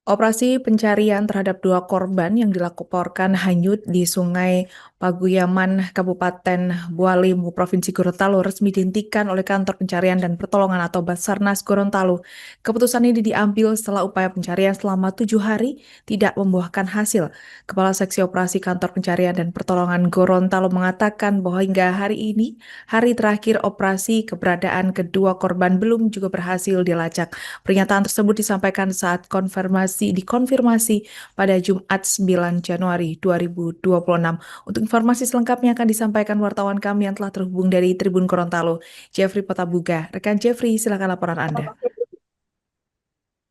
Operasi pencarian terhadap 2 korban yang dilaporkan hanyut di Sungai Paguyaman, Kabupaten Bualemu, Provinsi Gorontalo resmi dihentikan oleh Kantor Pencarian dan Pertolongan atau Basarnas Gorontalo. Keputusan ini diambil setelah upaya pencarian selama 7 hari tidak membuahkan hasil. Kepala Seksi Operasi Kantor Pencarian dan Pertolongan Gorontalo mengatakan bahwa hingga hari ini, hari terakhir operasi, keberadaan kedua korban belum juga berhasil dilacak. Pernyataan tersebut disampaikan saat dikonfirmasi pada Jumat 9 Januari 2026. Untuk informasi selengkapnya akan disampaikan wartawan kami yang telah terhubung dari Tribun Gorontalo, Jeffrey Potabuga. Rekan Jeffrey, silakan laporan Anda.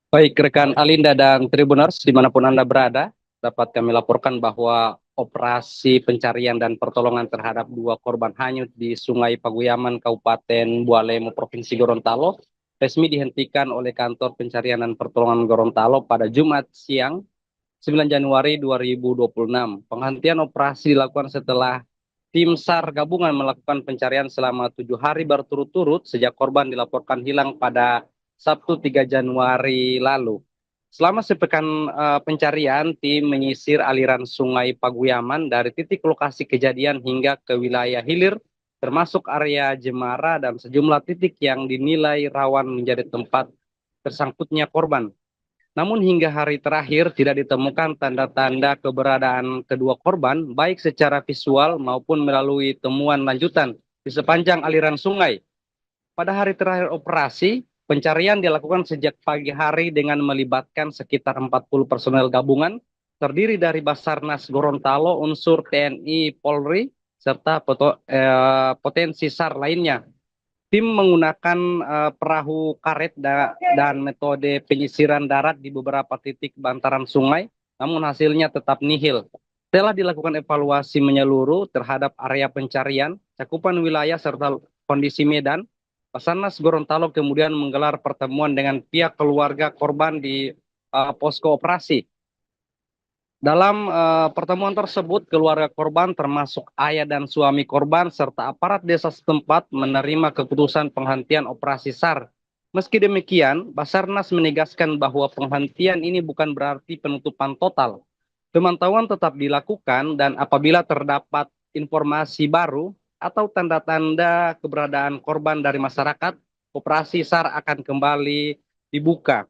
Baik, rekan Alinda dan Tribuners, dimanapun Anda berada, dapat kami laporkan bahwa operasi pencarian dan pertolongan terhadap 2 korban hanyut di Sungai Paguyaman, Kabupaten Bualemu, Provinsi Gorontalo, resmi dihentikan oleh Kantor Pencarian dan Pertolongan Gorontalo pada Jumat siang 9 Januari 2026. Penghentian operasi dilakukan setelah tim SAR gabungan melakukan pencarian selama 7 hari berturut-turut sejak korban dilaporkan hilang pada Sabtu 3 Januari lalu. Selama sepekan pencarian, tim menyisir aliran Sungai Paguyaman dari titik lokasi kejadian hingga ke wilayah hilir, termasuk area Jemara dan sejumlah titik yang dinilai rawan menjadi tempat tersangkutnya korban. Namun hingga hari terakhir tidak ditemukan tanda-tanda keberadaan kedua korban, baik secara visual maupun melalui temuan lanjutan di sepanjang aliran sungai. Pada hari terakhir operasi, pencarian dilakukan sejak pagi hari dengan melibatkan sekitar 40 personel gabungan, terdiri dari Basarnas Gorontalo, unsur TNI Polri, serta potensi SAR lainnya. Tim menggunakan perahu karet dan metode penyisiran darat di beberapa titik bantaran sungai, namun hasilnya tetap nihil. Setelah dilakukan evaluasi menyeluruh terhadap area pencarian, cakupan wilayah serta kondisi medan, Basarnas Gorontalo kemudian menggelar pertemuan dengan pihak keluarga korban di posko operasi. Dalam pertemuan tersebut, keluarga korban termasuk ayah dan suami korban serta aparat desa setempat menerima keputusan penghentian operasi SAR. Meski demikian, Basarnas menegaskan bahwa penghentian ini bukan berarti penutupan total. Pemantauan tetap dilakukan dan apabila terdapat informasi baru atau tanda-tanda keberadaan korban dari masyarakat, operasi SAR akan kembali dibuka.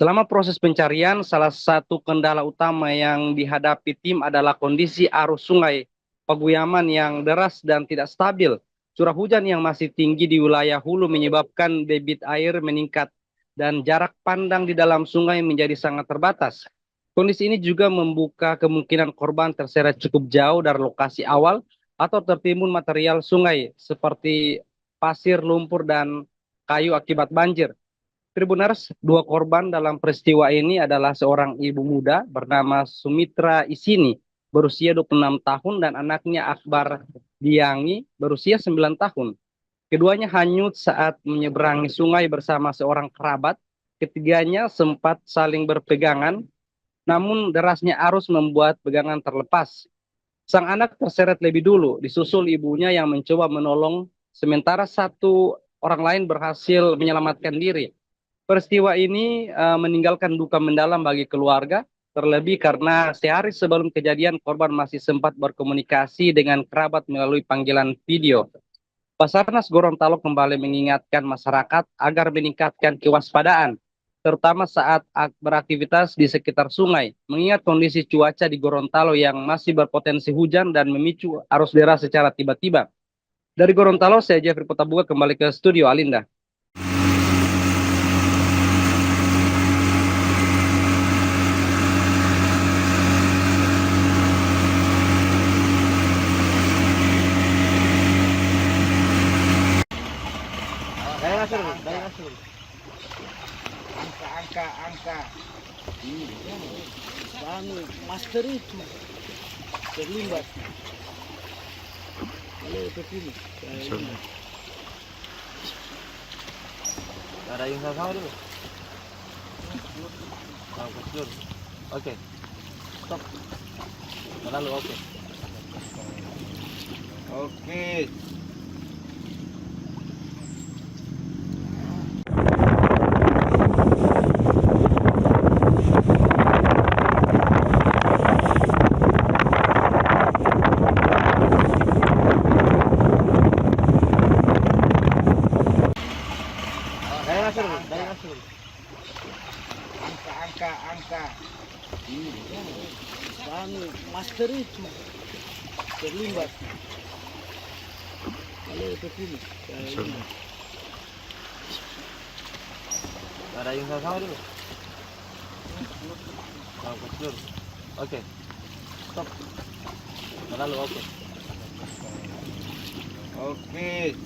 Selama proses pencarian, salah satu kendala utama yang dihadapi tim adalah kondisi arus sungai Paguyaman yang deras dan tidak stabil. Curah hujan yang masih tinggi di wilayah hulu menyebabkan debit air meningkat dan jarak pandang di dalam sungai menjadi sangat terbatas. Kondisi ini juga membuka kemungkinan korban terseret cukup jauh dari lokasi awal atau tertimbun material sungai seperti pasir, lumpur, dan kayu akibat banjir. Tribuners, 2 korban dalam peristiwa ini adalah seorang ibu muda bernama Sumitra Isini, berusia 26 tahun, dan anaknya Akbar Diangi, berusia 9 tahun. Keduanya hanyut saat menyeberangi sungai bersama seorang kerabat. Ketiganya sempat saling berpegangan, namun derasnya arus membuat pegangan terlepas. Sang anak terseret lebih dulu, disusul ibunya yang mencoba menolong, sementara satu orang lain berhasil menyelamatkan diri. Peristiwa ini meninggalkan duka mendalam bagi keluarga, terlebih karena sehari sebelum kejadian korban masih sempat berkomunikasi dengan kerabat melalui panggilan video. Basarnas Gorontalo kembali mengingatkan masyarakat agar meningkatkan kewaspadaan, terutama saat beraktivitas di sekitar sungai, mengingat kondisi cuaca di Gorontalo yang masih berpotensi hujan dan memicu arus deras secara tiba-tiba. Dari Gorontalo, saya Jeffrey Potabuga kembali ke studio Alinda. Angka master itu terlibat. Kalau begini, ada yang sama dulu. Kecil. Oke. Stop. Lalu oke. Oke. master itu terlibat. Kalau ke sini, ada yang sama dulu. Oh, kecil. Oke. Stop. Lalu oke. Oke.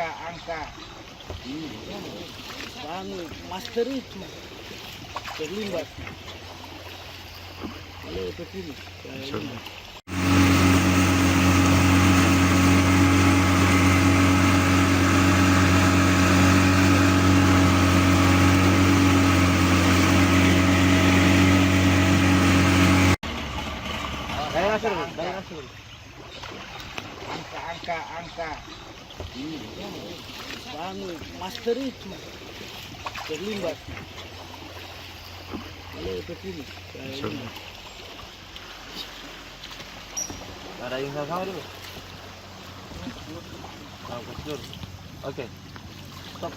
Angka. Master itu terlibat. Kalau ke sini, angka. Master itu terlibat. Kalau ke sini, ada yang sama dulu. Oh, kecil. Oke. Stop.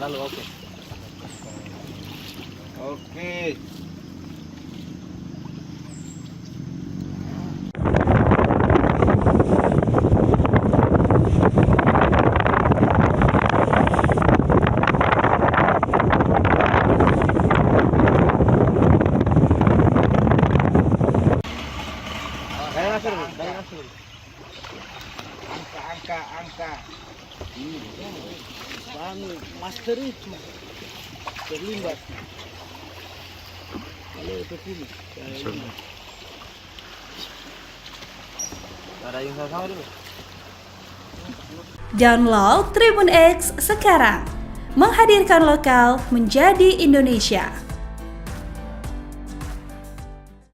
Lalu oke. Oke. Angka. Master itu terlibat. Kalau ke sini, ada yang sama dulu. Download Tribun X sekarang, menghadirkan lokal menjadi Indonesia.